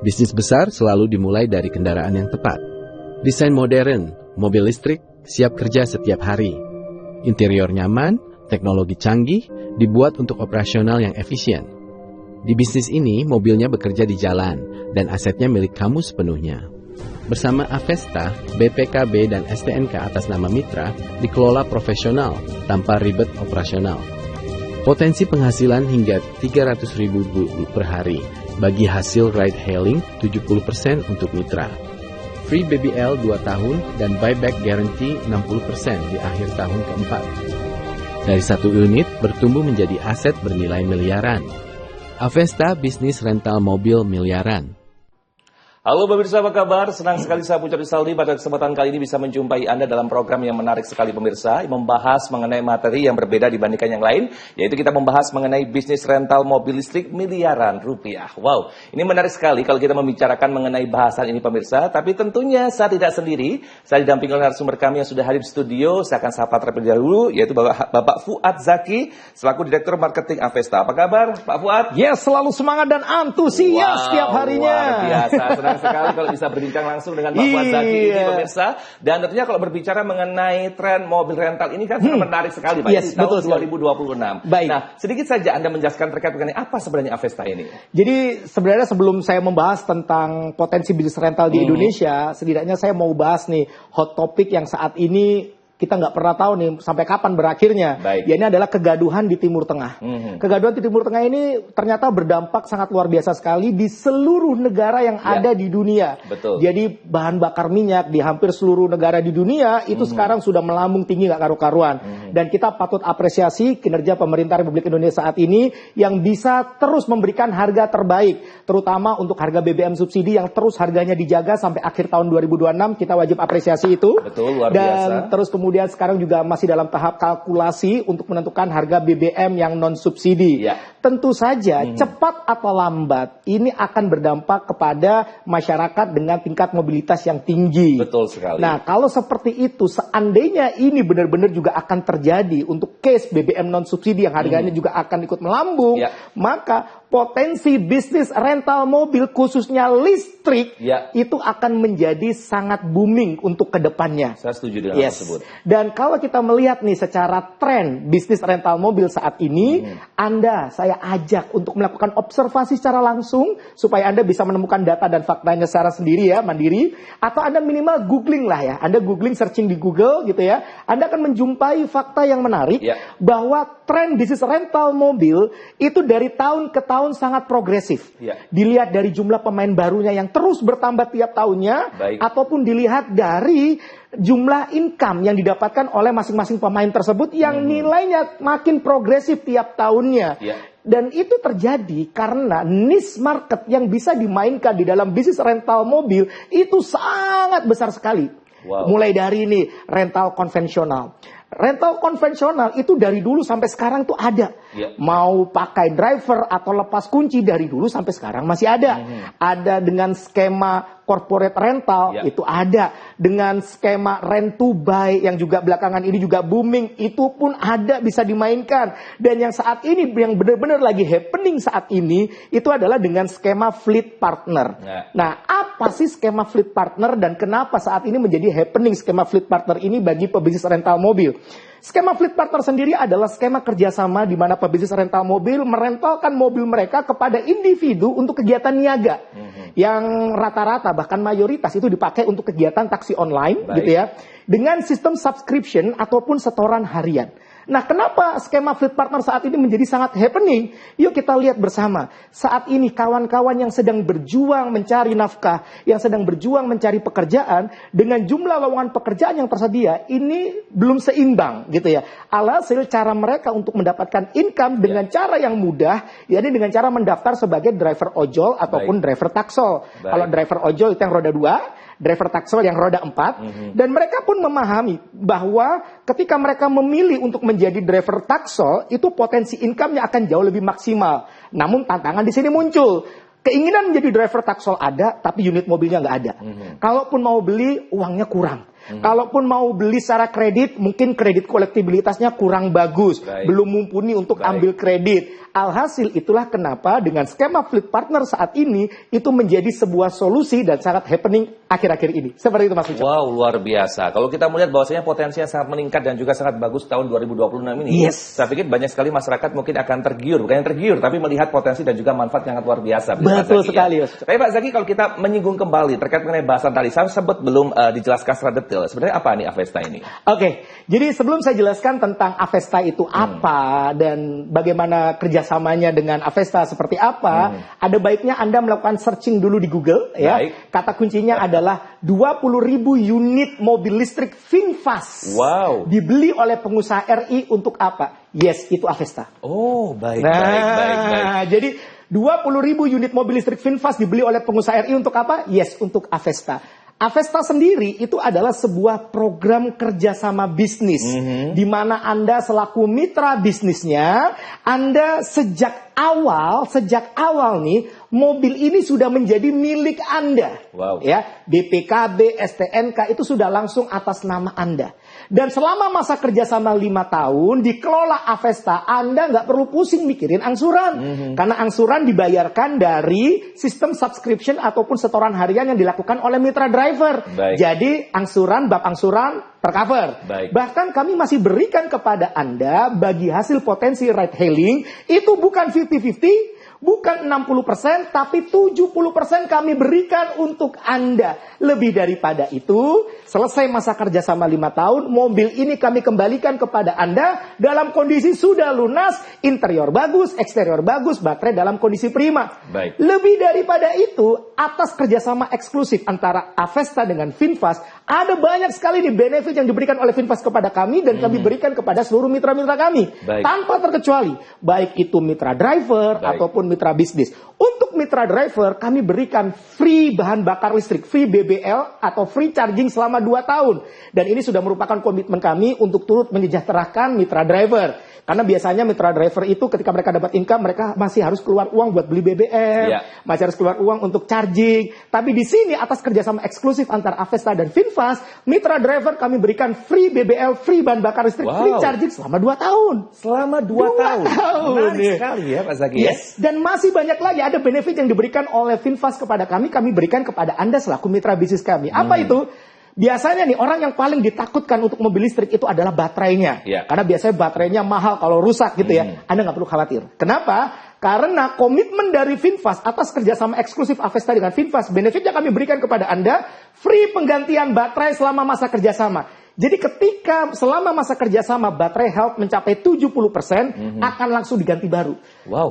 Bisnis besar selalu dimulai dari kendaraan yang tepat. Desain modern, mobil listrik, siap kerja setiap hari. Interior nyaman, teknologi canggih, dibuat untuk operasional yang efisien. Di bisnis ini, mobilnya bekerja di jalan, dan asetnya milik kamu sepenuhnya. Bersama Avesta, BPKB dan STNK atas nama Mitra dikelola profesional tanpa ribet operasional. Potensi penghasilan hingga 300.000 per hari. Bagi hasil ride hailing, 70% untuk Mitra. Free BBL 2 tahun dan buyback guarantee 60% di akhir tahun keempat. Dari 1 unit bertumbuh menjadi aset bernilai miliaran. Avesta bisnis rental mobil miliaran. Halo pemirsa, apa kabar? Senang sekali saya Pucat Saldi pada kesempatan kali ini bisa menjumpai Anda dalam program yang menarik sekali pemirsa, yang membahas mengenai materi yang berbeda dibandingkan yang lain, yaitu kita membahas mengenai bisnis rental mobil listrik miliaran rupiah. Wow, ini menarik sekali kalau kita membicarakan mengenai bahasan ini pemirsa, tapi tentunya saya tidak sendiri, saya didampingi oleh narasumber kami yang sudah hadir di studio. Saya akan sapa terlebih dahulu, yaitu Bapak Fuad Zaki, selaku Direktur Marketing Avesta. Apa kabar Pak Fuad? Yes, selalu semangat dan antusias setiap harinya. Luar biasa, senang sekali kalau bisa berbincang langsung dengan Pak Fuad Zaki ini pemirsa. Dan tentunya kalau berbicara mengenai tren mobil rental ini kan sangat menarik sekali Pak. Yes, di tahun betul 2026. Baik. Nah, sedikit saja Anda menjelaskan terkait mengenai apa sebenarnya Avesta ini. Jadi sebenarnya sebelum saya membahas tentang potensi bisnis rental di Indonesia, setidaknya saya mau bahas nih hot topic yang saat ini kita nggak pernah tahu nih sampai kapan berakhirnya. Baik. Ya, ini adalah kegaduhan di Timur Tengah. Kegaduhan di Timur Tengah ini ternyata berdampak sangat luar biasa sekali di seluruh negara yang ada di dunia. Betul. Jadi bahan bakar minyak di hampir seluruh negara di dunia itu sekarang sudah melambung tinggi nggak karu-karuan. Dan kita patut apresiasi kinerja pemerintah Republik Indonesia saat ini yang bisa terus memberikan harga terbaik, terutama untuk harga BBM subsidi yang terus harganya dijaga sampai akhir tahun 2026. Kita wajib apresiasi itu. Betul, luar Dan biasa. terus kemudian sekarang juga masih dalam tahap kalkulasi untuk menentukan harga BBM yang non subsidi. Ya. Tentu saja cepat atau lambat ini akan berdampak kepada masyarakat dengan tingkat mobilitas yang tinggi. Betul sekali. Nah, kalau seperti itu, seandainya ini benar-benar juga akan terjadi untuk case BBM non subsidi yang harganya juga akan ikut melambung, Ya. maka potensi bisnis rental mobil khususnya listrik itu akan menjadi sangat booming untuk kedepannya. Saya setuju dengan hal tersebut. Dan kalau kita melihat nih secara tren bisnis rental mobil saat ini, saya ajak untuk melakukan observasi secara langsung supaya Anda bisa menemukan data dan faktanya secara sendiri ya, mandiri, atau Anda minimal googling lah ya. Anda googling, searching di Google gitu ya. Anda akan menjumpai fakta yang menarik bahwa tren bisnis rental mobil itu dari tahun ke tahun sangat progresif. Dilihat dari jumlah pemain barunya yang terus bertambah tiap tahunnya, ataupun dilihat dari jumlah income yang didapatkan oleh masing-masing pemain tersebut yang nilainya makin progresif tiap tahunnya. Dan itu terjadi karena niche market yang bisa dimainkan di dalam bisnis rental mobil itu sangat besar sekali. Mulai dari ini rental konvensional. Rental konvensional itu dari dulu sampai sekarang tuh ada. Mau pakai driver atau lepas kunci dari dulu sampai sekarang masih ada. Ada dengan skema corporate rental, itu ada. Dengan skema rent to buy yang juga belakangan ini juga booming, itu pun ada, bisa dimainkan. Dan yang saat ini, yang benar-benar lagi happening saat ini, itu adalah dengan skema fleet partner. Nah, apa sih skema fleet partner dan kenapa saat ini menjadi happening skema fleet partner ini bagi pebisnis rental mobil? Skema fleet partner sendiri adalah skema kerjasama di mana pebisnis rental mobil merentalkan mobil mereka kepada individu untuk kegiatan niaga. Yang rata-rata bahkan mayoritas itu dipakai untuk kegiatan taksi online gitu ya. Dengan sistem subscription ataupun setoran harian. Nah, kenapa skema fleet partner saat ini menjadi sangat happening? Yuk kita lihat bersama. Saat ini kawan-kawan yang sedang berjuang mencari nafkah, yang sedang berjuang mencari pekerjaan, dengan jumlah lowongan pekerjaan yang tersedia, ini belum seimbang gitu ya. Alhasil cara mereka untuk mendapatkan income dengan cara yang mudah, yakni dengan cara mendaftar sebagai driver ojol ataupun driver taksol. Kalau driver ojol itu yang roda 2, driver taksol yang roda 4, dan mereka pun memahami bahwa ketika mereka memilih untuk menjadi driver taksol, itu potensi income-nya akan jauh lebih maksimal. Namun tantangan di sini muncul. Keinginan menjadi driver taksol ada, tapi unit mobilnya nggak ada. Kalaupun mau beli, uangnya kurang. Kalaupun mau beli secara kredit, mungkin kredit kolektibilitasnya kurang bagus, belum mumpuni untuk ambil kredit. Alhasil itulah kenapa dengan skema Fleet Partner saat ini itu menjadi sebuah solusi dan sangat happening akhir-akhir ini. Seperti itu Mas Ucok. Wow, luar biasa. Kalau kita melihat bahwasanya potensinya sangat meningkat dan juga sangat bagus tahun 2026 ini. Saya pikir banyak sekali masyarakat mungkin akan tergiur, bukan yang tergiur, tapi melihat potensi dan juga manfaat yang sangat luar biasa. Betul sekali. Ya. Tapi Pak Zaki, kalau kita menyinggung kembali terkait mengenai bahasan tadi, saya sebut belum dijelaskan secara detail. Sebenarnya apa nih Avesta ini? Oke, jadi sebelum saya jelaskan tentang Avesta itu apa dan bagaimana kerjasamanya dengan Avesta seperti apa, ada baiknya Anda melakukan searching dulu di Google. Ya. Kata kuncinya adalah 20.000 unit mobil listrik VinFast. Wow. Dibeli oleh pengusaha RI untuk apa? Yes, itu Avesta. Oh, baik. Jadi 20.000 unit mobil listrik VinFast dibeli oleh pengusaha RI untuk apa? Yes, untuk Avesta. Avesta sendiri itu adalah sebuah program kerjasama bisnis, di mana Anda selaku mitra bisnisnya, Anda sejak awal nih, mobil ini sudah menjadi milik Anda. Wow. Ya, BPKB, STNK itu sudah langsung atas nama Anda. Dan selama masa kerjasama 5 tahun dikelola Avesta, Anda nggak perlu pusing mikirin angsuran. Karena angsuran dibayarkan dari sistem subscription ataupun setoran harian yang dilakukan oleh mitra driver. Jadi bab angsuran tercover. Bahkan kami masih berikan kepada Anda bagi hasil potensi ride hailing itu bukan 50-50. Bukan 60%, tapi 70% kami berikan untuk Anda. Lebih daripada itu, selesai masa kerjasama 5 tahun, mobil ini kami kembalikan kepada Anda dalam kondisi sudah lunas, interior bagus, eksterior bagus, baterai dalam kondisi prima. Lebih daripada itu, atas kerjasama eksklusif antara Avesta dengan VinFast, ada banyak sekali nih benefit yang diberikan oleh VinFast kepada kami dan kami berikan kepada seluruh mitra-mitra kami. Tanpa terkecuali, baik itu mitra driver ataupun mitra bisnis. Untuk mitra driver, kami berikan free bahan bakar listrik, free BBL atau free charging selama 2 tahun. Dan ini sudah merupakan komitmen kami untuk turut menyejahterakan mitra driver. Karena biasanya mitra driver itu ketika mereka dapat income, mereka masih harus keluar uang buat beli BBM, masih harus keluar uang untuk charging. Tapi di sini atas kerjasama eksklusif antara Avesta dan VinFast, mitra driver kami berikan free BBL, free bahan bakar listrik, free charging selama 2 tahun. Selama 2 tahun. Menarik sekali ya Pak Zaki. Dan masih banyak lagi ada benefit yang diberikan oleh VinFast kepada kami berikan kepada Anda selaku mitra bisnis kami. Apa itu? Biasanya nih orang yang paling ditakutkan untuk mobil listrik itu adalah baterainya. Karena biasanya baterainya mahal kalau rusak gitu ya. Anda nggak perlu khawatir. Kenapa? Karena komitmen dari VinFast atas kerjasama eksklusif Avesta dengan VinFast, benefit yang kami berikan kepada Anda, free penggantian baterai selama masa kerjasama. Jadi ketika selama masa kerjasama baterai health mencapai 70%, akan langsung diganti baru.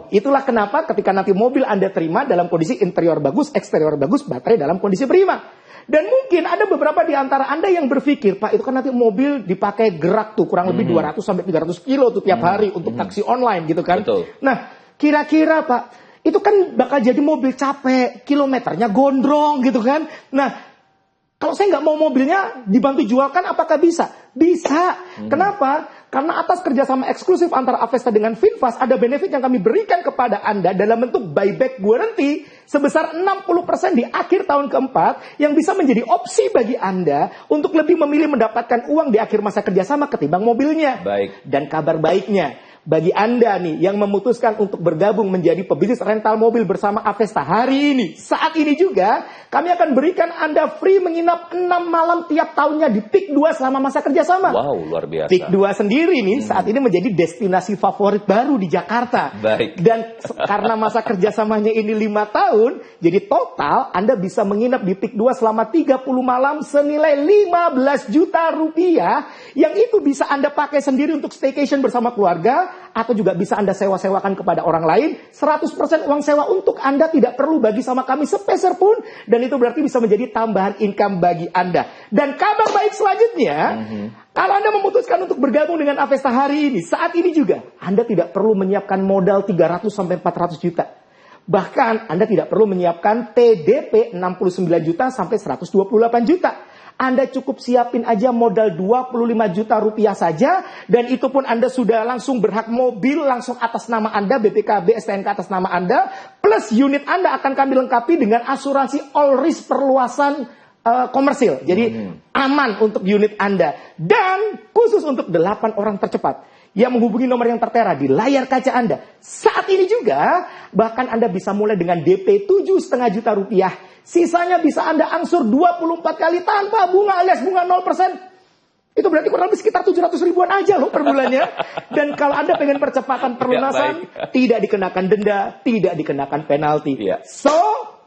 Itulah kenapa ketika nanti mobil Anda terima dalam kondisi interior bagus, eksterior bagus, baterai dalam kondisi prima. Dan mungkin ada beberapa di antara Anda yang berpikir, Pak, itu kan nanti mobil dipakai gerak tuh kurang lebih 200-300 kilo tuh tiap hari untuk taksi online gitu kan. Nah, kira-kira Pak, itu kan bakal jadi mobil capek, kilometernya gondrong gitu kan. Nah, kalau saya nggak mau mobilnya dibantu jualkan, apakah bisa? Bisa. Kenapa? Karena atas kerjasama eksklusif antara Avesta dengan VinFast, ada benefit yang kami berikan kepada Anda dalam bentuk buyback guarantee sebesar 60% di akhir tahun keempat, yang bisa menjadi opsi bagi Anda untuk lebih memilih mendapatkan uang di akhir masa kerjasama ketimbang mobilnya. Dan kabar baiknya, bagi Anda nih yang memutuskan untuk bergabung menjadi pebisnis rental mobil bersama Avesta hari ini, saat ini juga kami akan berikan Anda free menginap 6 malam tiap tahunnya di PIK 2 selama masa kerjasama. Luar biasa. PIK 2 sendiri nih saat ini menjadi destinasi favorit baru di Jakarta. Dan karena masa kerjasamanya ini 5 tahun, jadi total Anda bisa menginap di PIK 2 selama 30 malam senilai 15 juta rupiah, yang itu bisa Anda pakai sendiri untuk staycation bersama keluarga, atau juga bisa Anda sewa-sewakan kepada orang lain. 100% uang sewa untuk Anda, tidak perlu bagi sama kami sepeser pun, dan itu berarti bisa menjadi tambahan income bagi Anda. Dan kabar baik selanjutnya, kalau Anda memutuskan untuk bergabung dengan Avesta hari ini, saat ini juga Anda tidak perlu menyiapkan modal 300-400 juta. Bahkan Anda tidak perlu menyiapkan TDP 69 juta sampai 128 juta. Anda cukup siapin aja modal 25 juta rupiah saja, dan itu pun Anda sudah langsung berhak mobil langsung atas nama Anda, BPKB, STNK atas nama Anda, plus unit Anda akan kami lengkapi dengan asuransi all risk perluasan komersil. Jadi aman untuk unit Anda. Dan khusus untuk 8 orang tercepat yang menghubungi nomor yang tertera di layar kaca Anda. Saat ini juga, bahkan Anda bisa mulai dengan DP 7,5 juta rupiah. Sisanya bisa Anda angsur 24 kali tanpa bunga alias bunga 0%. Itu berarti kurang lebih sekitar 700 ribuan aja loh per bulannya. Dan kalau Anda pengen percepatan perlunasan, tidak dikenakan denda, tidak dikenakan penalti. So,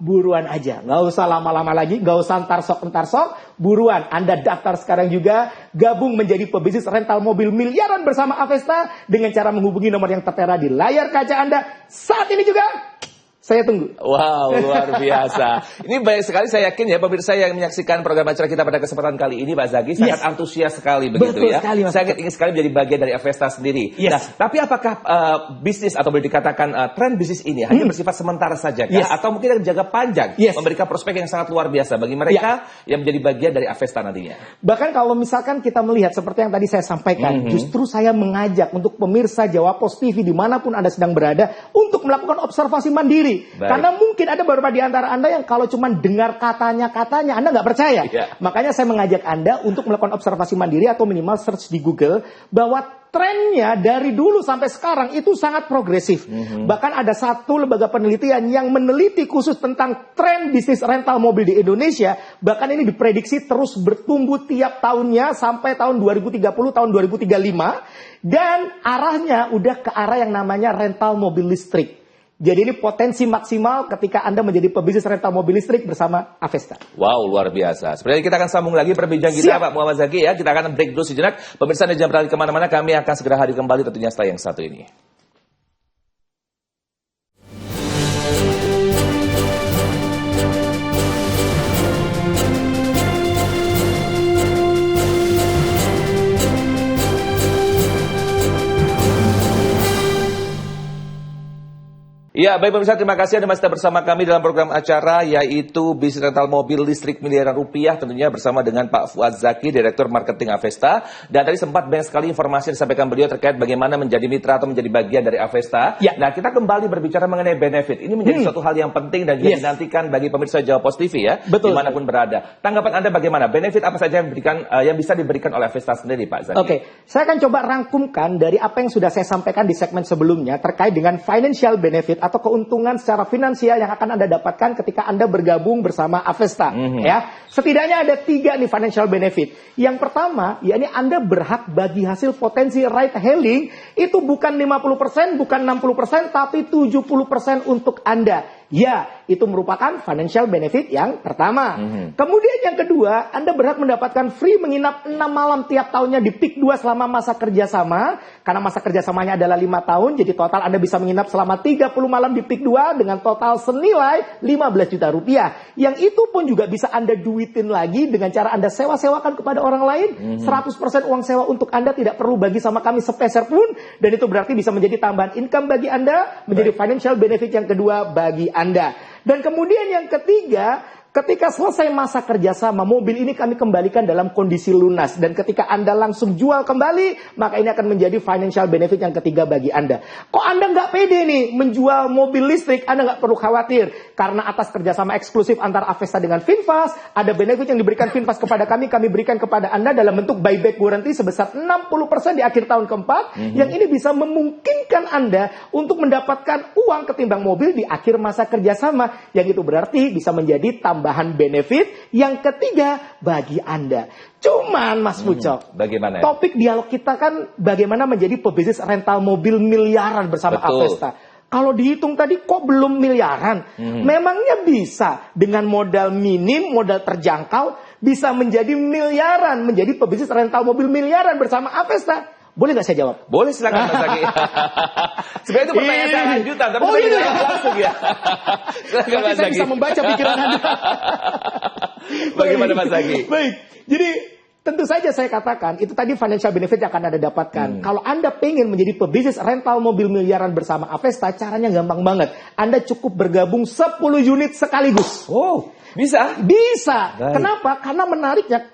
buruan aja. Nggak usah lama-lama lagi, nggak usah entar sok. Buruan, Anda daftar sekarang juga, gabung menjadi pebisnis rental mobil miliaran bersama Avesta dengan cara menghubungi nomor yang tertera di layar kaca Anda. Saat ini juga, saya tunggu. Wow, luar biasa. Ini baik sekali, saya yakin ya pemirsa yang menyaksikan program acara kita pada kesempatan kali ini, Pak Zaki, sangat antusias sekali begitu. Betul ya. Sekali, saya ingin sekali menjadi bagian dari Avesta sendiri. Nah, tapi apakah bisnis atau boleh dikatakan tren bisnis ini hanya bersifat sementara saja kah? Atau mungkin jangka panjang memberikan prospek yang sangat luar biasa bagi mereka yang menjadi bagian dari Avesta nantinya? Bahkan kalau misalkan kita melihat seperti yang tadi saya sampaikan, justru saya mengajak untuk pemirsa Jawa Post TV dimanapun Anda sedang berada untuk melakukan observasi mandiri. Karena mungkin ada beberapa di antara Anda yang kalau cuma dengar katanya Anda nggak percaya. Makanya saya mengajak Anda untuk melakukan observasi mandiri atau minimal search di Google bahwa trennya dari dulu sampai sekarang itu sangat progresif. Bahkan ada satu lembaga penelitian yang meneliti khusus tentang tren bisnis rental mobil di Indonesia. Bahkan ini diprediksi terus bertumbuh tiap tahunnya sampai tahun 2030, tahun 2035. Dan arahnya udah ke arah yang namanya rental mobil listrik. Jadi ini potensi maksimal ketika Anda menjadi pebisnis rental mobil listrik bersama Avesta. Wow, luar biasa. Sebenarnya kita akan sambung lagi perbincangan kita, Pak Muhammad Zaki ya. Kita akan break dulu sejenak. Pemirsa jangan beralih kemana-mana, kami akan segera hadir kembali tentunya setelah yang satu ini. Ya, baik pemirsa, terima kasih Anda masih bersama kami dalam program acara yaitu bisnis rental mobil listrik miliaran rupiah, tentunya bersama dengan Pak Fuad Zaki, Direktur Marketing Avesta. Dan tadi sempat banyak sekali informasi yang disampaikan beliau terkait bagaimana menjadi mitra atau menjadi bagian dari Avesta. Nah, kita kembali berbicara mengenai benefit. Ini menjadi suatu hal yang penting dan juga dinantikan bagi pemirsa Jawa Post TV ya, dimanapun berada. Tanggapan Anda bagaimana? Benefit apa saja yang bisa diberikan oleh Avesta sendiri, Pak Zaki? Oke, saya akan coba rangkumkan dari apa yang sudah saya sampaikan di segmen sebelumnya terkait dengan financial benefit atau keuntungan secara finansial yang akan Anda dapatkan ketika Anda bergabung bersama Avesta. Ya, setidaknya ada 3 nih financial benefit. Yang pertama, yakni Anda berhak bagi hasil potensi ride hailing itu bukan 50%, bukan 60%, tapi 70% untuk Anda. Ya, itu merupakan financial benefit yang pertama. Kemudian yang kedua, Anda berhak mendapatkan free menginap 6 malam tiap tahunnya di PIK 2 selama masa kerjasama. Karena masa kerjasamanya adalah 5 tahun, jadi total Anda bisa menginap selama 30 malam di PIK 2 dengan total senilai 15 juta rupiah. Yang itu pun juga bisa Anda duitin lagi dengan cara Anda sewa-sewakan kepada orang lain. 100% uang sewa untuk Anda, tidak perlu bagi sama kami sepeser pun. Dan itu berarti bisa menjadi tambahan income bagi Anda, menjadi financial benefit yang kedua bagi Anda. Dan kemudian yang ketiga, ketika selesai masa kerjasama, mobil ini kami kembalikan dalam kondisi lunas. Dan ketika Anda langsung jual kembali, maka ini akan menjadi financial benefit yang ketiga bagi Anda. Kok Anda nggak pede nih menjual mobil listrik? Anda nggak perlu khawatir. Karena atas kerjasama eksklusif antara Avesta dengan Finfast, ada benefit yang diberikan Finfast kepada kami berikan kepada Anda dalam bentuk buyback guarantee sebesar 60% di akhir tahun keempat. Yang ini bisa memungkinkan Anda untuk mendapatkan uang ketimbang mobil di akhir masa kerjasama. Yang itu berarti bisa menjadi tambahan benefit yang ketiga bagi Anda. Cuman Mas Pucok, bagaimana? Topik dialog kita kan bagaimana menjadi pebisnis rental mobil miliaran bersama Avesta. Kalau dihitung tadi kok belum miliaran? Memangnya bisa dengan modal minim, modal terjangkau bisa menjadi miliaran, menjadi pebisnis rental mobil miliaran bersama Avesta? Boleh nggak saya jawab? Boleh, silakan Mas Zaki. Sebenarnya itu pertanyaan saya lanjutan, tapi saya jawab langsung ya. Silakan Mas Zaki. Saya bisa membaca pikiran Anda. Bagaimana Mas Zaki? Baik, jadi tentu saja saya katakan, itu tadi financial benefit yang akan Anda dapatkan. Kalau Anda pengen menjadi pebisnis rental mobil miliaran bersama Avesta, caranya gampang banget. Anda cukup bergabung 10 unit sekaligus. Oh, bisa? Bisa. Baik. Kenapa? Karena menariknya,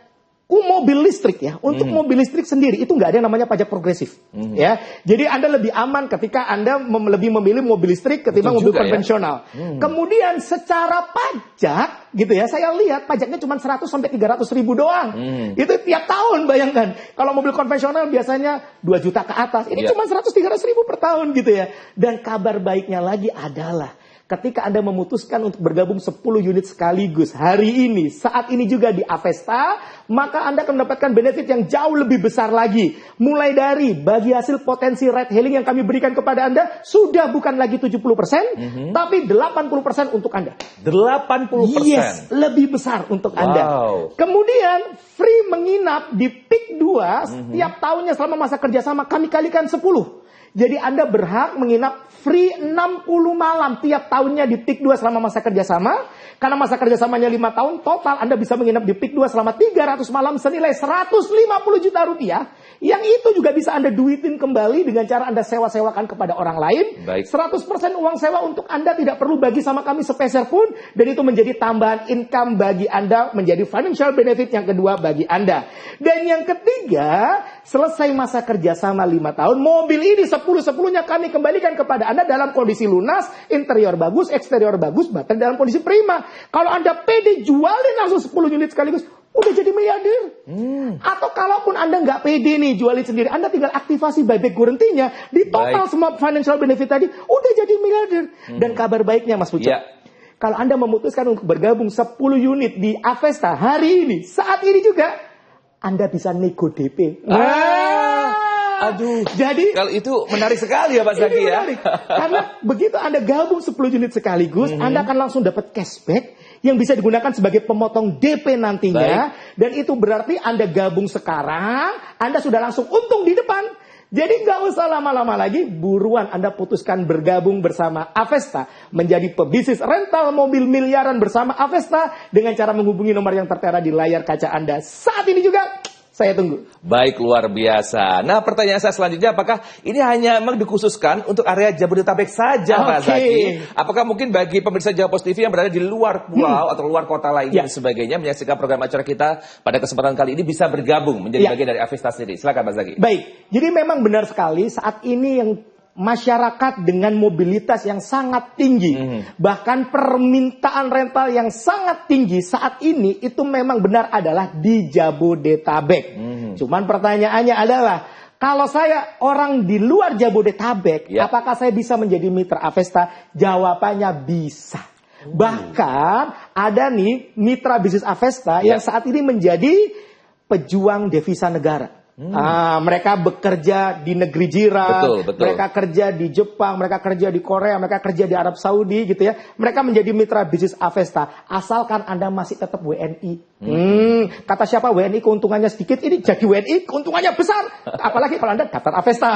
mobil listrik ya, untuk mobil listrik sendiri itu nggak ada yang namanya pajak progresif, ya. Jadi Anda lebih aman ketika Anda lebih memilih mobil listrik ketimbang mobil konvensional. Kemudian secara pajak, gitu ya, saya lihat pajaknya cuma 100 sampai 300 ribu doang. Itu tiap tahun, bayangkan. Kalau mobil konvensional biasanya 2 juta ke atas, ini cuma 100-300 ribu per tahun, gitu ya. Dan kabar baiknya lagi adalah ketika Anda memutuskan untuk bergabung 10 unit sekaligus hari ini, saat ini juga di Avesta, maka Anda akan mendapatkan benefit yang jauh lebih besar lagi. Mulai dari bagi hasil potensi ride hailing yang kami berikan kepada Anda, sudah bukan lagi 70%, tapi 80% untuk Anda. 80%? Yes, lebih besar untuk Anda. Kemudian, free menginap di Peak 2, setiap tahunnya selama masa kerjasama, kami kalikan 10. Jadi Anda berhak menginap free 60 malam tiap tahunnya di Peak 2 selama masa kerjasama. Karena masa kerjasamanya 5 tahun, total Anda bisa menginap di Peak 2 selama 300 malam senilai 150 juta rupiah. Yang itu juga bisa Anda duitin kembali dengan cara Anda sewa-sewakan kepada orang lain. Baik. 100% uang sewa untuk Anda tidak perlu bagi sama kami sepeser pun. Dan itu menjadi tambahan income bagi Anda, menjadi financial benefit yang kedua bagi Anda. Dan yang ketiga, selesai masa kerjasama 5 tahun, mobil ini 10-10-nya kami kembalikan kepada Anda dalam kondisi lunas, interior bagus, eksterior bagus, bahkan dalam kondisi prima. Kalau Anda pede jualin langsung 10 unit sekaligus, udah jadi miliarder. Atau kalaupun Anda nggak pede nih jualin sendiri, Anda tinggal aktivasi buyback guarantee-nya, di total semua financial benefit tadi, udah jadi miliarder. Dan kabar baiknya Mas Pucuk, kalau Anda memutuskan untuk bergabung 10 unit di Avesta hari ini, saat ini juga, Anda bisa nego DP. Aduh, jadi kalau itu menarik sekali ya Pak Zaki ya. Karena begitu Anda gabung 10 unit sekaligus, Anda akan langsung dapat cashback yang bisa digunakan sebagai pemotong DP nantinya. Dan itu berarti Anda gabung sekarang, Anda sudah langsung untung di depan. Jadi nggak usah lama-lama lagi, buruan Anda putuskan bergabung bersama Avesta, menjadi pebisnis rental mobil miliaran bersama Avesta dengan cara menghubungi nomor yang tertera di layar kaca Anda saat ini juga. Saya tunggu. Baik, luar biasa. Nah, pertanyaan saya selanjutnya, apakah ini hanya memang dikhususkan untuk area Jabodetabek saja, Pak Zaki? Apakah mungkin bagi pemirsa Jawa TV yang berada di luar pulau atau luar kota lainnya dan sebagainya, menyaksikan program acara kita pada kesempatan kali ini bisa bergabung menjadi bagian dari Avesta sendiri? Silakan, Pak Zaki. Baik, jadi memang benar sekali saat ini yang masyarakat dengan mobilitas yang sangat tinggi, bahkan permintaan rental yang sangat tinggi saat ini itu memang benar adalah di Jabodetabek. Cuman pertanyaannya adalah, kalau saya orang di luar Jabodetabek, apakah saya bisa menjadi mitra Avesta? Jawabannya bisa. Bahkan ada nih mitra bisnis Avesta yang saat ini menjadi pejuang devisa negara. Mereka bekerja di negeri jiran, mereka kerja di Jepang, mereka kerja di Korea, mereka kerja di Arab Saudi gitu ya. Mereka menjadi mitra bisnis Avesta, asalkan Anda masih tetap WNI. Kata siapa WNI keuntungannya sedikit, ini jadi WNI keuntungannya besar. Apalagi kalau Anda daftar Avesta.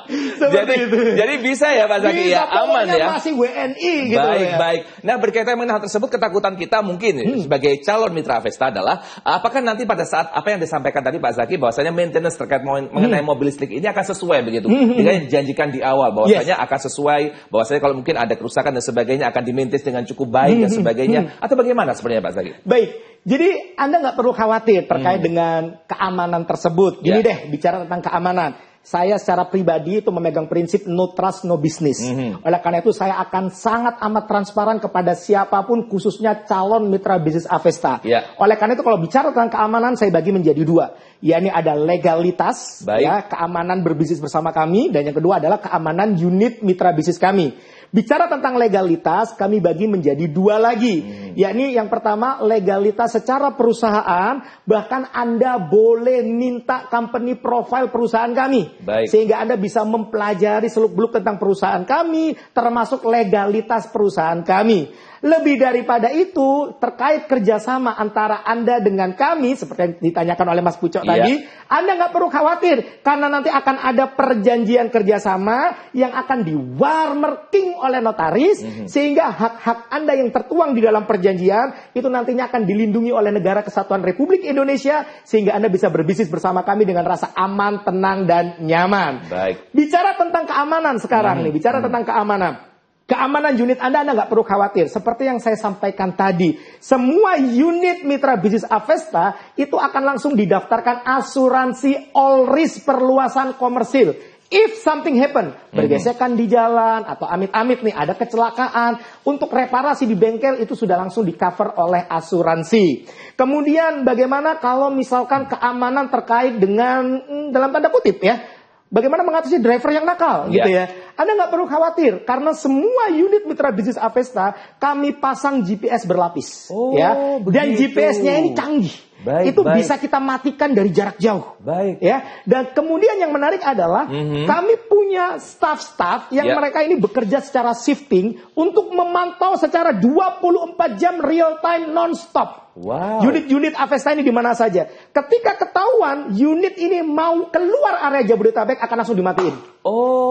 Jadi bisa ya Pak Zaki ya, aman ya. Masih WNI gitu. Baik. Nah, berkaitan dengan hal tersebut, ketakutan kita mungkin sebagai calon mitra Avesta adalah apakah nanti pada saat apa yang disampaikan tadi Pak Zaki, bahwasanya maintenance terkait mengenai mobil listrik ini akan sesuai begitu dengan yang dijanjikan di awal, bahwasanya akan sesuai, bahwasanya kalau mungkin ada kerusakan dan sebagainya akan dimaintain dengan cukup baik dan sebagainya, atau bagaimana sebenarnya Pak Zaki? Baik, jadi Anda nggak perlu khawatir terkait dengan keamanan tersebut. Gini deh, bicara tentang keamanan. Saya secara pribadi itu memegang prinsip no trust, no business. Oleh karena itu saya akan sangat amat transparan kepada siapapun, khususnya calon mitra bisnis Avesta. Oleh karena itu kalau bicara tentang keamanan, saya bagi menjadi dua. Yakni ada legalitas, ya, keamanan berbisnis bersama kami. Dan yang kedua adalah keamanan unit mitra bisnis kami. Bicara tentang legalitas, kami bagi menjadi dua lagi. Yakni yang pertama, legalitas secara perusahaan, bahkan Anda boleh minta company profile perusahaan kami. Sehingga Anda bisa mempelajari seluk-beluk tentang perusahaan kami, termasuk legalitas perusahaan kami. Lebih daripada itu, terkait kerjasama antara Anda dengan kami, seperti yang ditanyakan oleh Mas Pucuk tadi, Anda nggak perlu khawatir, karena nanti akan ada perjanjian kerjasama yang akan di-warmarking oleh notaris, sehingga hak-hak Anda yang tertuang di dalam perjanjian, itu nantinya akan dilindungi oleh Negara Kesatuan Republik Indonesia, sehingga Anda bisa berbisnis bersama kami dengan rasa aman, tenang, dan nyaman. Bicara tentang keamanan sekarang nih, bicara tentang keamanan. Keamanan unit Anda nggak perlu khawatir. Seperti yang saya sampaikan tadi, semua unit mitra bisnis Avesta itu akan langsung didaftarkan asuransi all risk perluasan komersil. If something happen, bergesekan di jalan atau amit-amit nih ada kecelakaan, untuk reparasi di bengkel itu sudah langsung di cover oleh asuransi. Kemudian bagaimana kalau misalkan keamanan terkait dengan dalam tanda kutip ya, bagaimana mengatasi driver yang nakal gitu ya. Anda nggak perlu khawatir karena semua unit mitra bisnis Avesta kami pasang GPS berlapis ya. Dan GPS-nya ini canggih. Itu bisa kita matikan dari jarak jauh. Ya. Dan kemudian yang menarik adalah kami punya staff-staff yang mereka ini bekerja secara shifting untuk memantau secara 24 jam real time non-stop. Unit-unit Avesta ini di mana saja. Ketika ketahuan unit ini mau keluar area Jabodetabek akan langsung dimatiin.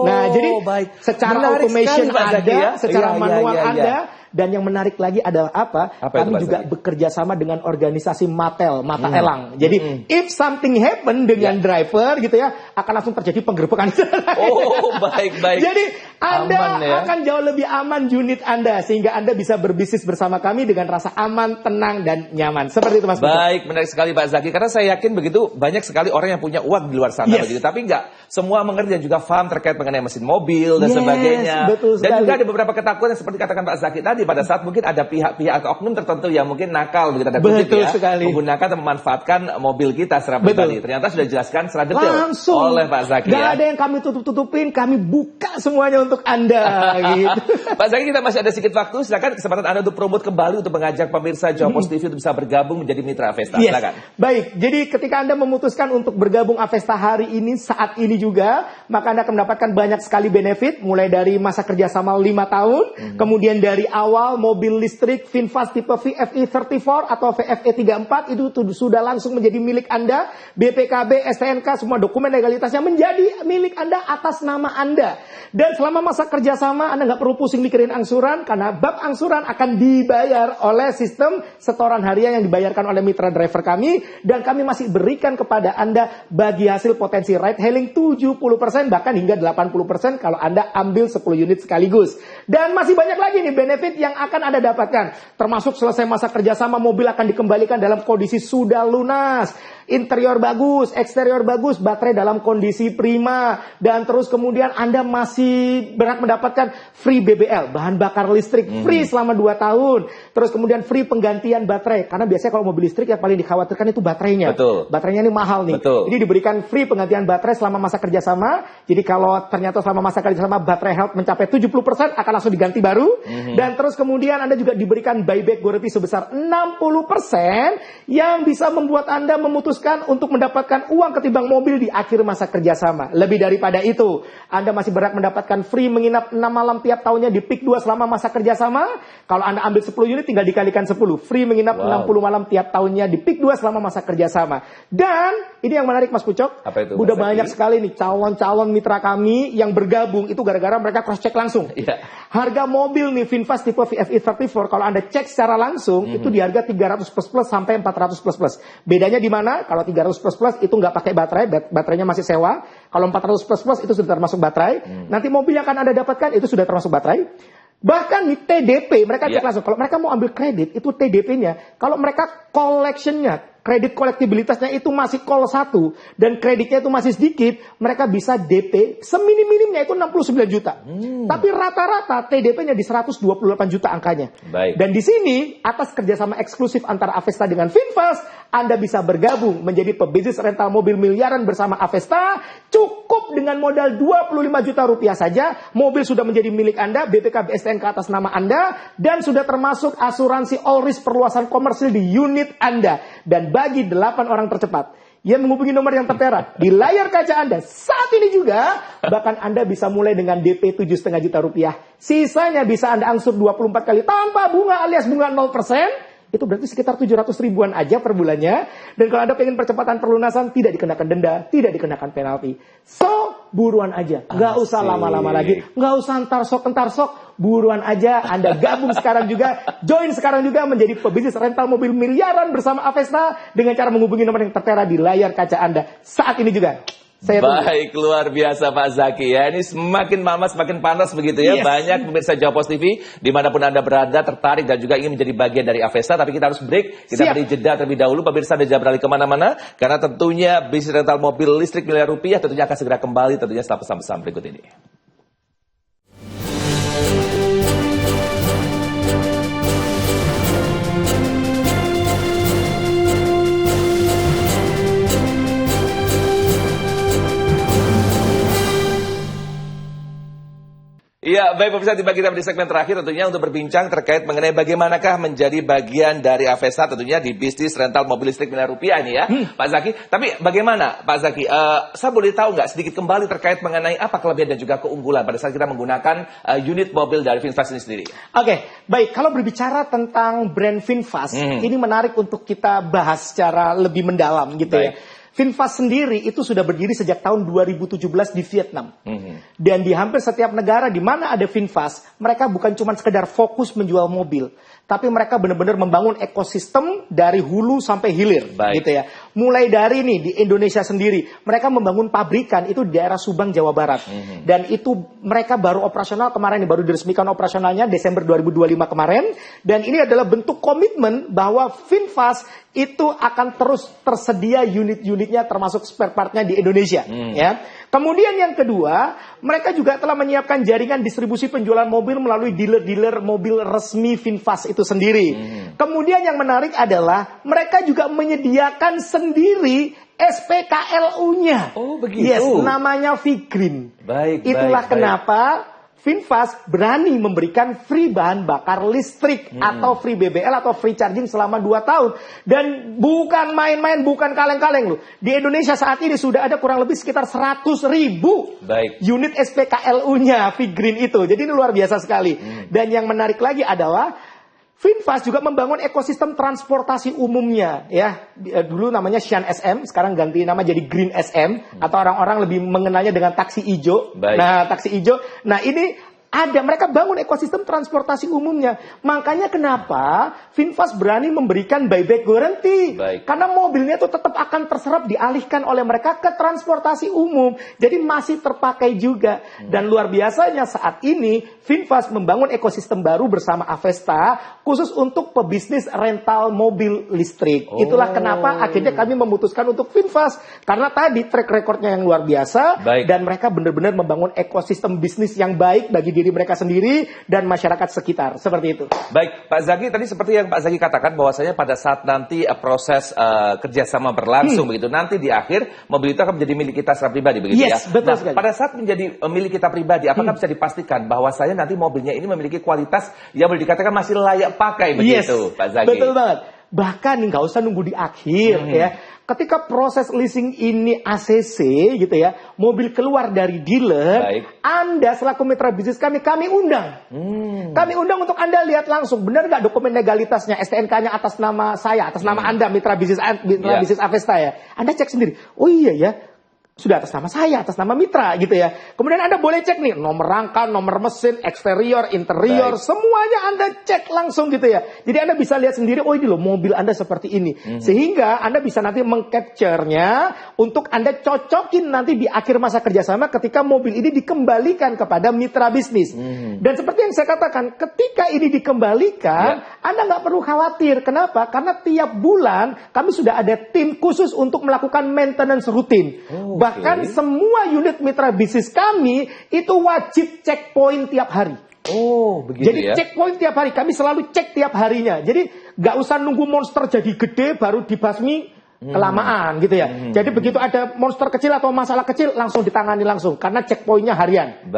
Nah, jadi secara menarik automation ada, secara manual ada. Dan yang menarik lagi adalah apa? Kami juga bekerja sama dengan organisasi Mata Elang. Jadi if something happen dengan driver gitu ya, akan langsung terjadi penggerbekan. Jadi Anda akan jauh lebih aman unit Anda sehingga Anda bisa berbisnis bersama kami dengan rasa aman, tenang dan nyaman. Seperti itu Mas. Baik, menarik sekali Pak Zaki. Karena saya yakin begitu banyak sekali orang yang punya uang di luar sana begitu, tapi nggak semua mengerti dan juga paham terkait mengenai mesin mobil dan sebagainya. Dan juga ada beberapa ketakutan seperti katakan Pak Zaki tadi, pada saat mungkin ada pihak-pihak atau oknum tertentu yang mungkin nakal begitu ada kutip ya, menggunakan atau memanfaatkan mobil kita secara pribadi. Ternyata sudah dijelaskan secara detail oleh Pak Zaki. Gak ada yang kami tutup-tutupin, kami buka semuanya untuk Anda gitu. Pak Zaki, kita masih ada sedikit waktu, silakan kesempatan Anda untuk promote kembali untuk mengajak pemirsa Jawa Post TV untuk bisa bergabung menjadi mitra Avesta. Silakan. Baik, jadi ketika Anda memutuskan untuk bergabung Avesta hari ini, saat ini juga, maka Anda akan mendapatkan banyak sekali benefit, mulai dari masa kerjasama 5 tahun, kemudian dari awal mobil listrik VinFast tipe VFE 34 atau VFE 34 itu sudah langsung menjadi milik Anda. BPKB, STNK, semua dokumen legalitasnya menjadi milik Anda atas nama Anda. Dan selama masa kerjasama Anda nggak perlu pusing mikirin angsuran, karena bab angsuran akan dibayar oleh sistem setoran harian yang dibayarkan oleh mitra driver kami. Dan kami masih berikan kepada Anda bagi hasil potensi ride hailing 70%, bahkan hingga 80% kalau Anda ambil 10 unit sekaligus. Dan masih banyak lagi nih benefit yang akan Anda dapatkan. Termasuk selesai masa kerjasama, mobil akan dikembalikan dalam kondisi sudah lunas. Interior bagus, eksterior bagus, baterai dalam kondisi prima. Dan terus kemudian Anda masih berhak mendapatkan free BBL, bahan bakar listrik, free selama 2 tahun. Terus kemudian free penggantian baterai. Karena biasanya kalau mobil listrik yang paling dikhawatirkan itu baterainya. Baterainya ini mahal nih. Jadi diberikan free penggantian baterai selama masa kerjasama. Jadi kalau ternyata selama masa kerjasama baterai health mencapai 70%, akan langsung diganti baru. Dan terus kemudian Anda juga diberikan buyback guarantee sebesar 60% yang bisa membuat Anda memutuskan untuk mendapatkan uang ketimbang mobil di akhir masa kerjasama. Lebih daripada itu, Anda masih berhak mendapatkan free menginap 6 malam tiap tahunnya di PIK 2 selama masa kerjasama. Kalau Anda ambil 10 unit tinggal dikalikan 10. Free menginap 60 malam tiap tahunnya di PIK 2 selama masa kerjasama. Dan ini yang menarik Mas Pucok, udah banyak sekali nih calon-calon mitra kami yang bergabung itu gara-gara mereka cross check langsung. Harga mobil nih VinFast tipe VFE 34 kalau Anda cek secara langsung itu di harga 300 plus sampai 400 plus. Bedanya di mana? Kalau 300 plus itu nggak pakai baterai, baterainya masih sewa. Kalau 400 plus itu sudah termasuk baterai. Nanti mobil yang akan Anda dapatkan itu sudah termasuk baterai. Bahkan di TDP mereka cek langsung. Kalau mereka mau ambil kredit itu TDP-nya. Kalau mereka collection-nya, kredit kolektibilitasnya itu masih call 1 dan kreditnya itu masih sedikit, mereka bisa DP seminim-minimnya itu 69 juta. Tapi rata-rata TDP-nya di 128 juta angkanya. Dan di sini atas kerjasama eksklusif antara Avesta dengan VinFast, Anda bisa bergabung menjadi pebisnis rental mobil miliaran bersama Avesta. Cukup dengan modal 25 juta rupiah saja, mobil sudah menjadi milik Anda, BPKB STNK atas nama Anda, dan sudah termasuk asuransi all risk perluasan komersil di unit Anda. Dan bagi 8 orang tercepat yang menghubungi nomor yang tertera di layar kaca Anda saat ini juga, bahkan Anda bisa mulai dengan DP 7,5 juta rupiah. Sisanya bisa Anda angsur 24 kali tanpa bunga alias bunga 0%. Itu berarti sekitar 700 ribuan aja per bulannya. Dan kalau Anda pengen percepatan perlunasan, tidak dikenakan denda, tidak dikenakan penalti. So, buruan aja. Nggak usah lama-lama lagi. Nggak usah entar sok. Buruan aja. Anda gabung sekarang juga. Join sekarang juga menjadi pebisnis rental mobil miliaran bersama Avesta dengan cara menghubungi nomor yang tertera di layar kaca Anda saat ini juga. Baik, luar biasa Pak Zaki ya. Ini semakin lama semakin panas begitu ya. Yes. Banyak pemirsa Jawa Pos TV dimanapun Anda berada tertarik dan juga ingin menjadi bagian dari Avesta. Tapi kita harus break. Kita beri jeda terlebih dahulu. Pemirsa Anda jangan beralih kemana-mana. Karena tentunya bisnis rental mobil listrik miliar rupiah tentunya akan segera kembali tentunya setelah pesan-pesan berikut ini. Ya, baik pemirsa, tiba kita di segmen terakhir tentunya untuk berbincang terkait mengenai bagaimanakah menjadi bagian dari Avesta tentunya di bisnis rental mobil listrik miliar rupiah ini ya, Pak Zaki. Tapi bagaimana Pak Zaki, saya boleh tahu nggak sedikit kembali terkait mengenai apa kelebihan dan juga keunggulan pada saat kita menggunakan unit mobil dari VinFast ini sendiri? Oke, baik. Kalau berbicara tentang brand VinFast, ini menarik untuk kita bahas secara lebih mendalam gitu ya. VinFast sendiri itu sudah berdiri sejak tahun 2017 di Vietnam. Dan di hampir setiap negara di mana ada VinFast, mereka bukan cuma sekedar fokus menjual mobil, tapi mereka benar-benar membangun ekosistem dari hulu sampai hilir, gitu ya. Mulai dari nih di Indonesia sendiri, mereka membangun pabrikan itu di daerah Subang, Jawa Barat. Dan itu mereka baru operasional kemarin, baru diresmikan operasionalnya Desember 2025 kemarin. Dan ini adalah bentuk komitmen bahwa VinFast itu akan terus tersedia unit-unitnya termasuk spare partnya di Indonesia. Ya. Kemudian yang kedua, mereka juga telah menyiapkan jaringan distribusi penjualan mobil melalui dealer-dealer mobil resmi VinFast itu sendiri. Kemudian yang menarik adalah mereka juga menyediakan sendiri SPKLU-nya. Oh begitu. Yes, namanya V-Green. Itulah kenapa VinFast berani memberikan free bahan bakar listrik atau free BBL atau free charging selama 2 tahun. Dan bukan main-main, bukan kaleng-kaleng loh. Di Indonesia saat ini sudah ada kurang lebih sekitar 100.000 unit SPKLU-nya V-Green itu. Jadi ini luar biasa sekali. Dan yang menarik lagi adalah VinFast juga membangun ekosistem transportasi umumnya ya. Dulu namanya Shan SM, sekarang ganti nama jadi Green SM atau orang-orang lebih mengenalnya dengan taksi hijau. Nah, taksi hijau. Nah, ini mereka bangun ekosistem transportasi umumnya. Makanya kenapa VinFast berani memberikan buyback guarantee. Karena mobilnya itu tetap akan terserap dialihkan oleh mereka ke transportasi umum. Jadi masih terpakai juga. Dan luar biasanya saat ini VinFast membangun ekosistem baru bersama Avesta khusus untuk pebisnis rental mobil listrik. Itulah kenapa akhirnya kami memutuskan untuk VinFast. Karena tadi track recordnya yang luar biasa. Dan mereka benar-benar membangun ekosistem bisnis yang baik bagi diri mereka sendiri dan masyarakat sekitar. Seperti itu. Baik, Pak Zaki, tadi seperti yang Pak Zaki katakan bahwasanya pada saat nanti proses kerjasama berlangsung begitu, nanti di akhir mobil itu akan menjadi milik kita secara pribadi begitu ya. Betul sekali. Pada saat menjadi milik kita pribadi, apakah bisa dipastikan bahwasanya nanti mobilnya ini memiliki kualitas yang boleh dikatakan masih layak pakai begitu, Pak Zaki? Betul banget. Bahkan nggak usah nunggu di akhir ya. Ketika proses leasing ini ACC gitu ya, mobil keluar dari dealer, Anda selaku mitra bisnis kami undang. Kami undang untuk Anda lihat langsung, benar nggak dokumen legalitasnya, STNK-nya atas nama saya, atas nama Anda, mitra bisnis Avesta ya. Anda cek sendiri, oh iya ya, sudah atas nama saya, atas nama mitra gitu ya. Kemudian Anda boleh cek nih, nomor rangka, nomor mesin, eksterior, interior, semuanya Anda cek langsung gitu ya. Jadi Anda bisa lihat sendiri, oh ini loh mobil Anda seperti ini. Sehingga Anda bisa nanti mengcapture-nya untuk Anda cocokin nanti di akhir masa kerjasama ketika mobil ini dikembalikan kepada mitra bisnis. Dan seperti yang saya katakan, ketika ini dikembalikan, Anda nggak perlu khawatir. Kenapa? Karena tiap bulan kami sudah ada tim khusus untuk melakukan maintenance rutin. Bahkan semua unit mitra bisnis kami itu wajib checkpoint tiap hari. Oh, begitu. Jadi checkpoint tiap hari, kami selalu cek tiap harinya. Jadi nggak usah nunggu monster jadi gede baru dibasmi kelamaan gitu ya. Jadi begitu ada monster kecil atau masalah kecil langsung ditangani langsung karena checkpointnya harian.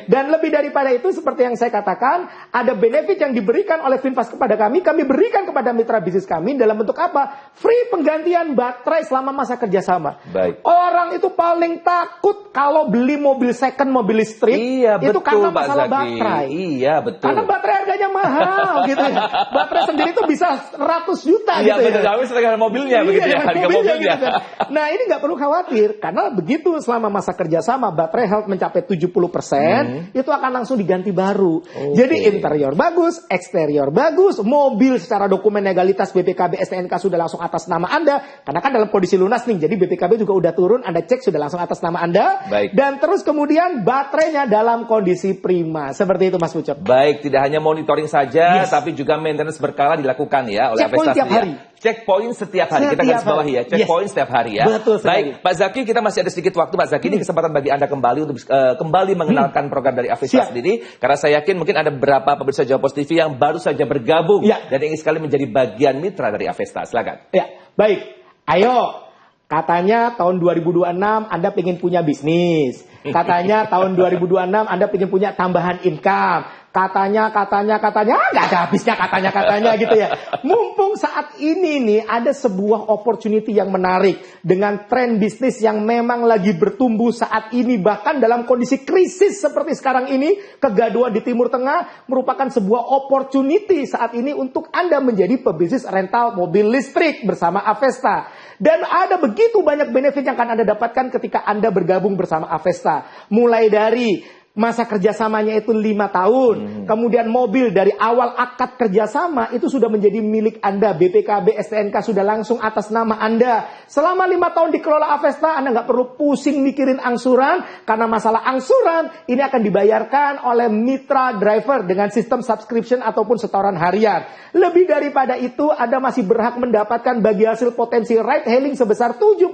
Dan lebih daripada itu seperti yang saya katakan, ada benefit yang diberikan oleh VinFast kepada kami berikan kepada mitra bisnis kami dalam bentuk apa? Free penggantian baterai selama masa kerjasama. Orang itu paling takut kalau beli mobil second, mobil listrik itu karena masalah baterai. Karena baterai harganya mahal gitu ya. Baterai sendiri itu bisa 100 juta gitu ya. Kami setengah mobilnya begitu ya. dengan mobilnya gitu kan. Nah ini nggak perlu khawatir, karena begitu selama masa kerjasama baterai health mencapai 70%, itu akan langsung diganti baru. Jadi interior bagus, eksterior bagus, mobil secara dokumen legalitas BPKB STNK sudah langsung atas nama Anda, karena kan dalam kondisi lunas nih, jadi BPKB juga udah turun, Anda cek sudah langsung atas nama Anda. Baik. Dan terus kemudian baterainya dalam kondisi prima. Seperti itu Mas Pucuk. Baik, tidak hanya monitoring saja, tapi juga maintenance berkala dilakukan ya oleh Checkpoint Avesta tiap sendiri. hari. Checkpoint setiap hari. Kita garis bawahi ya, checkpoint setiap hari ya. Betul sekali. Baik, Pak Zaki, kita masih ada sedikit waktu Pak Zaki. Ini kesempatan bagi Anda kembali untuk kembali mengenalkan program dari Avesta sendiri. Karena saya yakin mungkin ada beberapa pemirsa Jawa Post TV yang baru saja bergabung dan ingin sekali menjadi bagian mitra dari Avesta. Silakan. Ya, baik. Ayo. Katanya tahun 2026 Anda pengen punya bisnis. Katanya tahun 2026 Anda pengen punya tambahan income. Katanya, nggak ada habisnya katanya gitu ya. Mumpung saat ini nih ada sebuah opportunity yang menarik dengan tren bisnis yang memang lagi bertumbuh saat ini, bahkan dalam kondisi krisis seperti sekarang ini, kegaduhan di Timur Tengah merupakan sebuah opportunity saat ini untuk Anda menjadi pebisnis rental mobil listrik bersama Avesta. Dan ada begitu banyak benefit yang akan Anda dapatkan ketika Anda bergabung bersama Avesta. Mulai dari masa kerjasamanya itu 5 tahun. Kemudian mobil dari awal akad kerjasama itu sudah menjadi milik Anda. BPKB STNK sudah langsung atas nama Anda. Selama 5 tahun dikelola Avesta, Anda nggak perlu pusing mikirin angsuran. Karena masalah angsuran ini akan dibayarkan oleh mitra driver dengan sistem subscription ataupun setoran harian. Lebih daripada itu, Anda masih berhak mendapatkan bagi hasil potensi ride hailing sebesar 70%.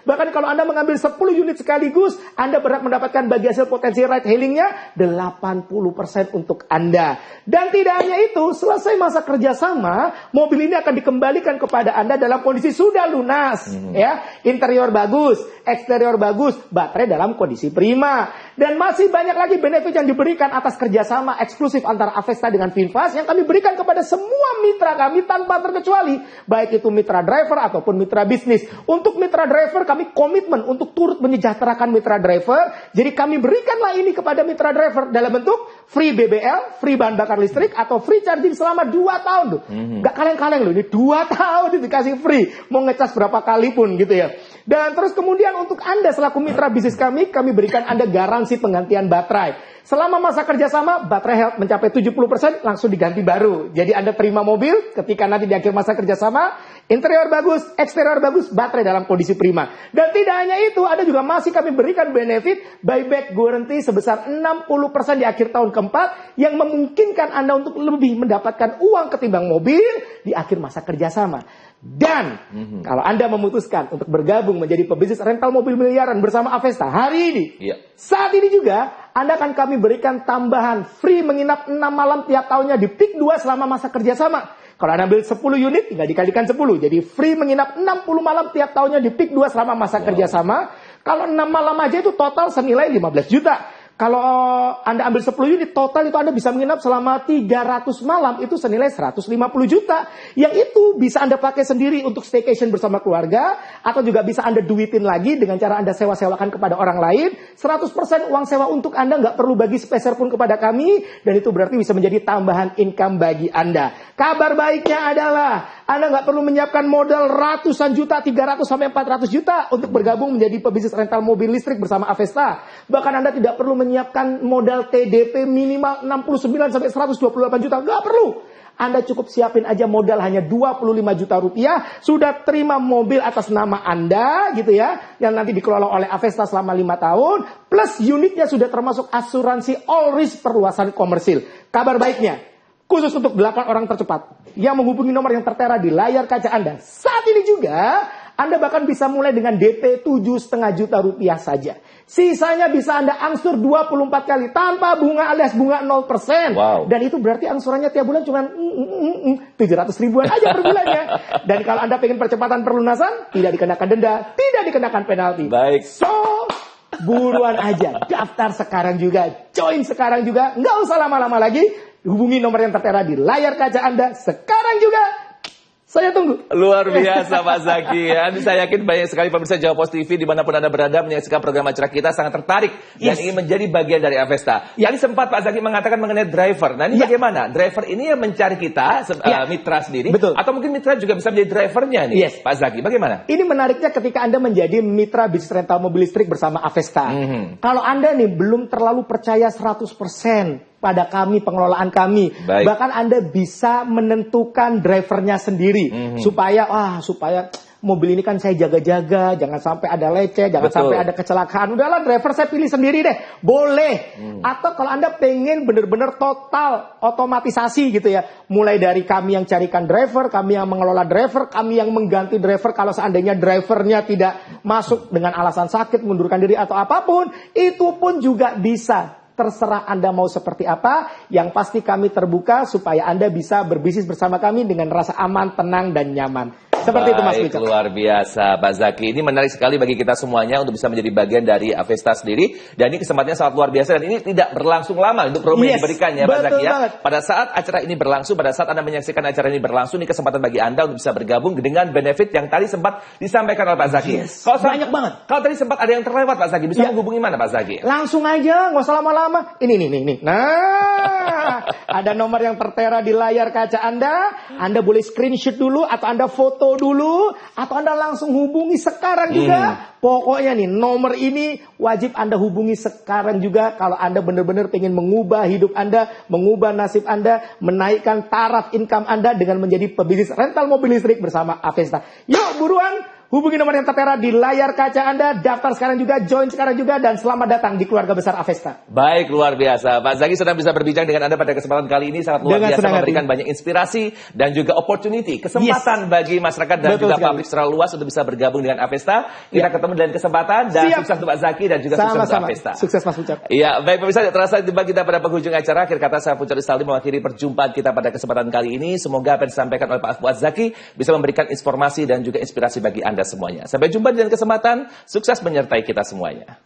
Bahkan kalau Anda mengambil 10 unit sekaligus, Anda berhak mendapatkan bagi hasil potensi ride hailingnya 80% untuk Anda. Dan tidak hanya itu, selesai masa kerjasama, mobil ini akan dikembalikan kepada Anda dalam kondisi sudah lunas. Ya, interior bagus, eksterior bagus, baterai dalam kondisi prima. Dan masih banyak lagi benefit yang diberikan atas kerjasama eksklusif antara Avesta dengan Finfast yang kami berikan kepada semua mitra kami tanpa terkecuali. Baik itu mitra driver ataupun mitra bisnis. Untuk mitra driver kami komitmen untuk turut menyejahterakan mitra driver. Jadi kami berikanlah ini kepada mitra driver dalam bentuk free BBL, free bahan bakar listrik, atau free charging selama 2 tahun. Gak kaleng-kaleng loh, ini 2 tahun dikasih free. Mau ngecas berapa kali pun gitu ya. Dan terus kemudian untuk Anda selaku mitra bisnis kami berikan Anda garansi penggantian baterai. Selama masa kerjasama, baterai health mencapai 70% langsung diganti baru. Jadi Anda terima mobil ketika nanti di akhir masa kerjasama, interior bagus, eksterior bagus, baterai dalam kondisi prima. Dan tidak hanya itu, ada juga masih kami berikan benefit buyback guarantee sebesar 60% di akhir tahun keempat yang memungkinkan Anda untuk lebih mendapatkan uang ketimbang mobil di akhir masa kerjasama. Dan kalau Anda memutuskan untuk bergabung menjadi pebisnis rental mobil miliaran bersama Avesta hari ini, saat ini juga Anda akan kami berikan tambahan free menginap 6 malam tiap tahunnya di PIK 2 selama masa kerjasama. Kalau Anda ambil 10 unit, tinggal dikalikan 10. Jadi free menginap 60 malam tiap tahunnya di PIK 2 selama masa kerjasama. Kalau 6 malam aja itu total senilai 15 juta. Kalau Anda ambil 10 unit, total itu Anda bisa menginap selama 300 malam, itu senilai 150 juta. Yang itu bisa Anda pakai sendiri untuk staycation bersama keluarga, atau juga bisa Anda duitin lagi dengan cara Anda sewa-sewakan kepada orang lain. 100% uang sewa untuk Anda, nggak perlu bagi sepeser pun kepada kami, dan itu berarti bisa menjadi tambahan income bagi Anda. Kabar baiknya adalah, Anda nggak perlu menyiapkan modal ratusan juta, 300 sampai 400 juta untuk bergabung menjadi pebisnis rental mobil listrik bersama Avesta. Bahkan Anda tidak perlu menyiapkan modal TDP minimal 69 sampai 128 juta. Nggak perlu. Anda cukup siapin aja modal hanya 25 juta rupiah, sudah terima mobil atas nama Anda gitu ya, yang nanti dikelola oleh Avesta selama 5 tahun, plus unitnya sudah termasuk asuransi all risk perluasan komersil. Kabar baiknya, khusus untuk 8 orang tercepat yang menghubungi nomor yang tertera di layar kaca Anda saat ini juga, Anda bahkan bisa mulai dengan DP 7,5 juta rupiah saja. Sisanya bisa Anda angsur 24 kali tanpa bunga alias bunga 0%. Wow. Dan itu berarti angsurannya tiap bulan cuma 700 ribuan aja per bulannya. Dan kalau Anda pengen percepatan perlunasan, tidak dikenakan denda, tidak dikenakan penalti. Baik. So, buruan aja, daftar sekarang juga, join sekarang juga, nggak usah lama-lama lagi. Hubungi nomor yang tertera di layar kaca Anda sekarang juga. Saya tunggu. Luar biasa Pak Zaki ya. Saya yakin banyak sekali pemirsa Jawa Post TV dimanapun Anda berada menyaksikan program acara kita sangat tertarik dan ingin menjadi bagian dari Avesta. Tadi sempat Pak Zaki mengatakan mengenai driver. Nah ini bagaimana? Driver ini yang mencari kita mitra sendiri. Betul. Atau mungkin mitra juga bisa menjadi drivernya nih. Pak Zaki, bagaimana? Ini menariknya ketika Anda menjadi mitra bisnis rental mobil listrik bersama Avesta. Kalau Anda nih belum terlalu percaya 100% pada kami, pengelolaan kami. Bahkan Anda bisa menentukan drivernya sendiri. Supaya mobil ini kan saya jaga-jaga, jangan sampai ada lecet, jangan sampai ada kecelakaan. Udahlah driver saya pilih sendiri deh. Boleh. Atau kalau Anda pengen benar-benar total otomatisasi gitu ya. Mulai dari kami yang carikan driver, kami yang mengelola driver, kami yang mengganti driver kalau seandainya drivernya tidak masuk dengan alasan sakit, mengundurkan diri atau apapun, itu pun juga bisa. Terserah Anda mau seperti apa, yang pasti kami terbuka supaya Anda bisa berbisnis bersama kami dengan rasa aman, tenang, dan nyaman. Seperti itu Mas Wicak. Luar biasa Pak Zaki. Ini menarik sekali bagi kita semuanya untuk bisa menjadi bagian dari Avesta sendiri. Dan ini kesempatannya sangat luar biasa dan ini tidak berlangsung lama untuk promo yang diberikan ya Pak Zaki ya. Pada saat acara ini berlangsung, pada saat Anda menyaksikan acara ini berlangsung, ini kesempatan bagi Anda untuk bisa bergabung dengan benefit yang tadi sempat disampaikan oleh Pak Zaki. Kalau banyak banget. Kalau tadi sempat ada yang terlewat Pak Zaki, bisa menghubungi mana Pak Zaki? Langsung aja, nggak usah lama-lama. Ini. Nah, ada nomor yang tertera di layar kaca Anda. Anda boleh screenshot dulu atau Anda foto dulu. Atau Anda langsung hubungi sekarang juga. Pokoknya nih, nomor ini wajib Anda hubungi sekarang juga. Kalau Anda benar-benar pengen mengubah hidup Anda, mengubah nasib Anda, menaikkan taraf income Anda dengan menjadi pebisnis rental mobil listrik bersama Avesta. Yuk, buruan! Hubungi nomor yang tertera di layar kaca Anda, daftar sekarang juga, join sekarang juga, dan selamat datang di keluarga besar Avesta. Baik, luar biasa. Pak Zaki sedang bisa berbincang dengan Anda pada kesempatan kali ini, sangat luar biasa, memberikan banyak inspirasi dan juga opportunity, kesempatan bagi masyarakat dan juga publik secara luas untuk bisa bergabung dengan Avesta. Kita ketemu dengan kesempatan dan sukses untuk Pak Zaki dan juga sukses untuk Avesta. Sukses Mas Wicak. Iya, baik pemirsa, terasa tiba kita pada penghujung acara. Akhir kata saya Puncak Rizaldi mengakhiri perjumpaan kita pada kesempatan kali ini. Semoga apa yang disampaikan oleh Pak Fuad Zaki bisa memberikan informasi dan juga inspirasi bagi Anda semuanya. Sampai jumpa dengan kesempatan, sukses menyertai kita semuanya.